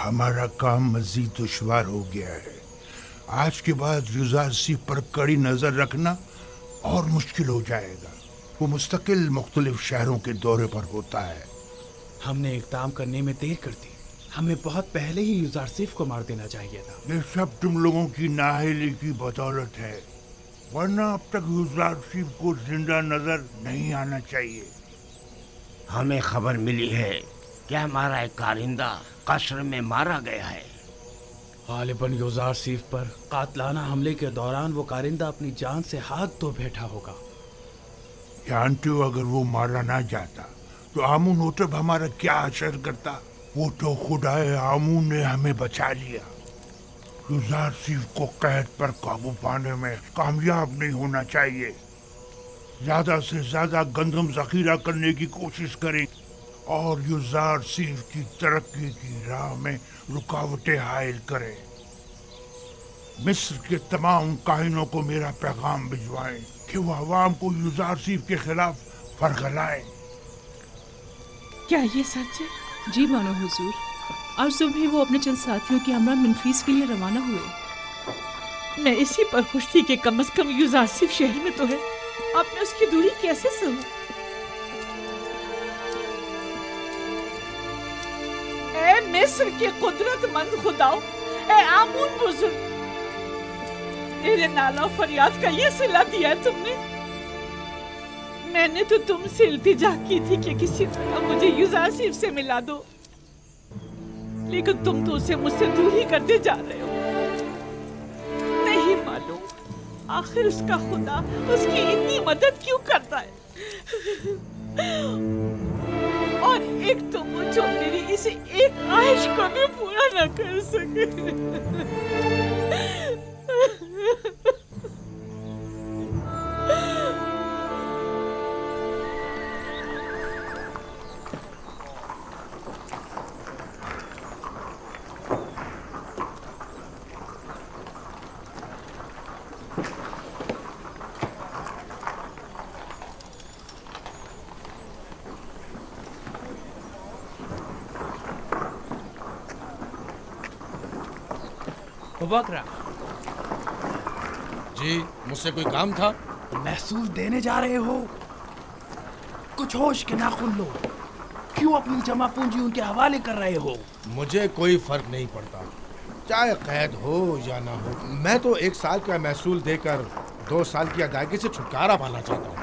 हमारा काम मजीद दुश्वार हो गया है। आज के बाद युज़ारसीफ पर कड़ी नजर रखना और मुश्किल हो जाएगा। वो मुस्तकिल मुख्तलिफ शहरों के दौरे पर होता है। हमने इक़दाम करने में देर कर दी। हमें बहुत पहले ही युज़ारसीफ को मार देना चाहिए था। ये सब तुम लोगों की नाअहली की बदौलत है, वरना अब तक युज़ारसीफ को जिंदा नजर नहीं आना चाहिए। हमें खबर मिली है कि हमारा एक कारिंदा कस्र में मारा गया है। गालिबन युज़ारसीफ पर कातलाना हमले के दौरान वो कारिंदा अपनी जान से हाथ धो बैठा होगा। जानते हो, अगर वो मारा ना जाता तो आमून होतब हमारा क्या असर करता। वो तो खुदाए आमून ने हमें बचा लिया। युज़ारसीफ को कैद पर काबू पाने में कामयाब नहीं होना चाहिए। ज्यादा से ज्यादा गंदम जखीरा करने की कोशिश करें और युज़ारसीफ की तरक्की की राह में रुकावटें हायल करें। मिस्र के तमाम काहिनों को मेरा पैगाम भिजवाएं कि वो अवाम को युज़ारसीफ के खिलाफ फरगलाएं। क्या ये सच है? जी मानो हुजूर। आज सुबह वो अपने चंद साथियों के हमरा मेम्फिस के लिए रवाना हुए। मैं इसी पर खुश थी कि कम से कम युज़ारसीफ शहर में तो है। आपने उसकी दूरी कैसे सुनी? ए मिस्र के कुदरतमंद खुदाओ, ए आमून बुजुर्ग, तेरे नाला फरियाद का ये सिला दिया है तुमने। मैंने तो तुमसे इल्तिजा की थी कि किसी तरह मुझे युज़ारसीफ से मिला दो, लेकिन तुम तो उसे मुझसे दूर ही करते जा रहे हो। नहीं मालूम आखिर उसका खुदा उसकी इतनी मदद क्यों करता है। और एक तो वो जो मेरी इसे एक ख्वाहिश को भी पूरा न कर सके। बकरा जी, मुझसे कोई काम था? महसूल देने जा रहे हो? कुछ होश के नाखुन लो। क्यों अपनी जमा पूंजी उनके हवाले कर रहे हो? मुझे कोई फर्क नहीं पड़ता, चाहे कैद हो या ना हो। मैं तो 1 साल का महसूल देकर 2 साल की अदायगी से छुटकारा पाना चाहता हूँ।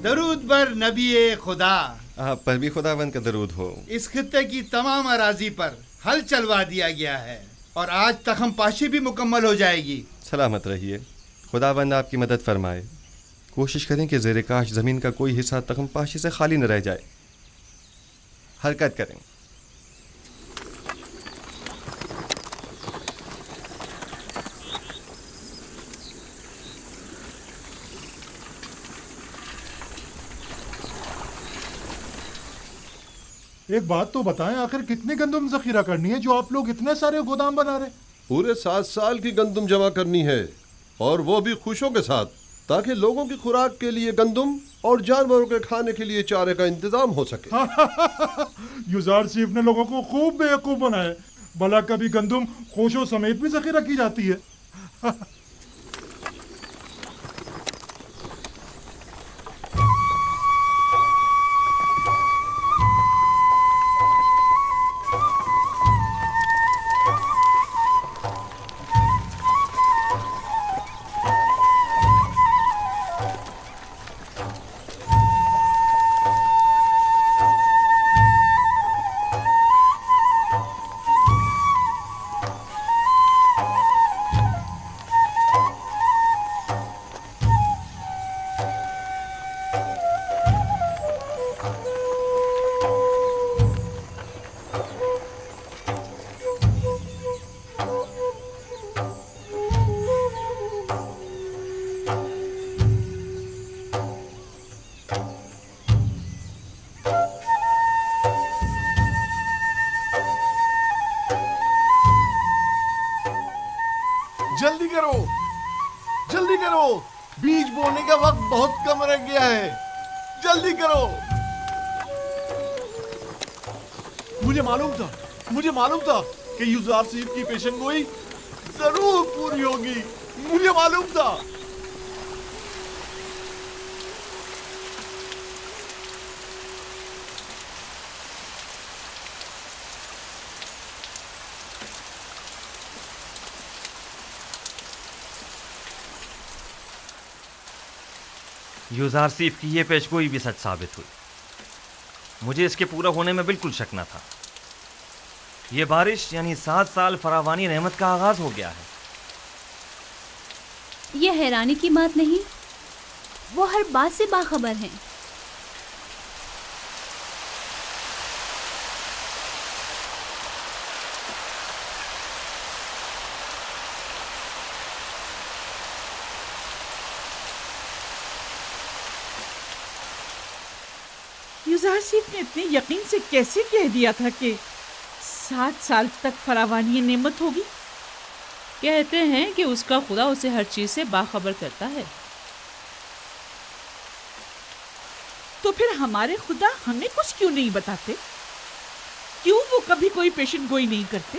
दरूद पर नबी खुदा, आप पर भी खुदावंद का दरूद हो। इस खित्ते की तमाम अराजी पर हल चलवा दिया गया है और आज तखम पाशी भी मुकम्मल हो जाएगी। सलामत रहिए, खुदावंद आपकी मदद फरमाए। कोशिश करें कि ज़ेरे काश ज़मीन का कोई हिस्सा तखम पाशी से खाली न रह जाए। हरकत करें। एक बात तो बताएं, आखिर कितनी गंदम जखीरा करनी है जो आप लोग इतने सारे गोदाम बना रहे? पूरे 7 साल की गंदम जमा करनी है, और वो भी खुशों के साथ, ताकि लोगों की खुराक के लिए गंदम और जानवरों के खाने के लिए चारे का इंतजाम हो सके। युजार चीफ ने लोगों को खूब बेवकूफ बनाया। भला कभी गंदम खुशों समेत भी जखीरा की जाती है? जल्दी करो, जल्दी करो, बीज बोने का वक्त बहुत कम रह गया है, जल्दी करो। मुझे मालूम था कि युजार चीफ की पेशन गोई जरूर पूरी होगी, मुझे मालूम था। युजारसीफ की ये पेशगोई भी सच साबित हुई। मुझे इसके पूरा होने में बिल्कुल शक न था। ये बारिश यानी 7 साल फरावानी रहमत का आगाज हो गया है। ये हैरानी की बात नहीं, वो हर बात से बाखबर हैं। युजारसीफ ने इतने यकीन से कैसे कह दिया था कि 7 साल तक फरावानी नेमत होगी? कहते हैं कि उसका खुदा उसे हर चीज से बाखबर करता है। तो फिर हमारे खुदा हमें कुछ क्यों नहीं बताते? क्यों वो कभी कोई पेशेंट गोई नहीं करते?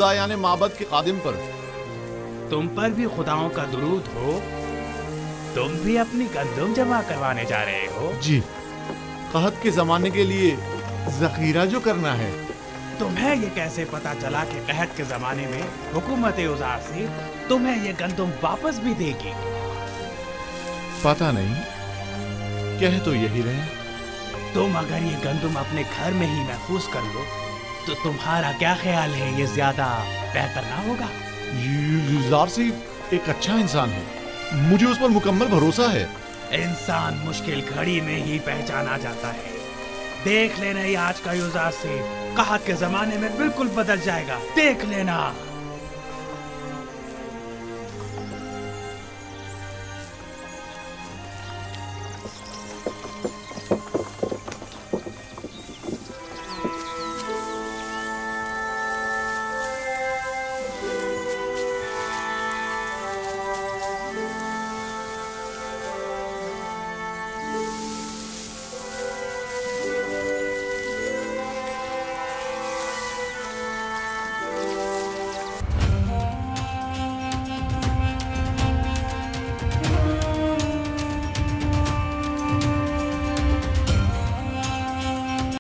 खुदा यानी माबद के खादिम पर। तुम पर भी खुदाओं का दुरूद हो। तुम भी अपनी गंदुम जमा करवाने जा रहे हो? जी, कहत के जमाने के लिए जखीरा जो करना है। तुम्हें ये कैसे पता चला कि कहत के जमाने में हुकूमत उजार से तुम्हें ये गंदुम वापस भी देगी? पता नहीं, कह तो यही रहे। तुम अगर ये गंदुम अपने घर में ही महफूज कर लो तो तुम्हारा क्या ख्याल है, ये ज्यादा बेहतर ना होगा? युजार सिर्फ एक अच्छा इंसान है, मुझे उस पर मुकम्मल भरोसा है। इंसान मुश्किल घड़ी में ही पहचाना जाता है। देख लेना, ये आज का युजार से कहत के जमाने में बिल्कुल बदल जाएगा, देख लेना।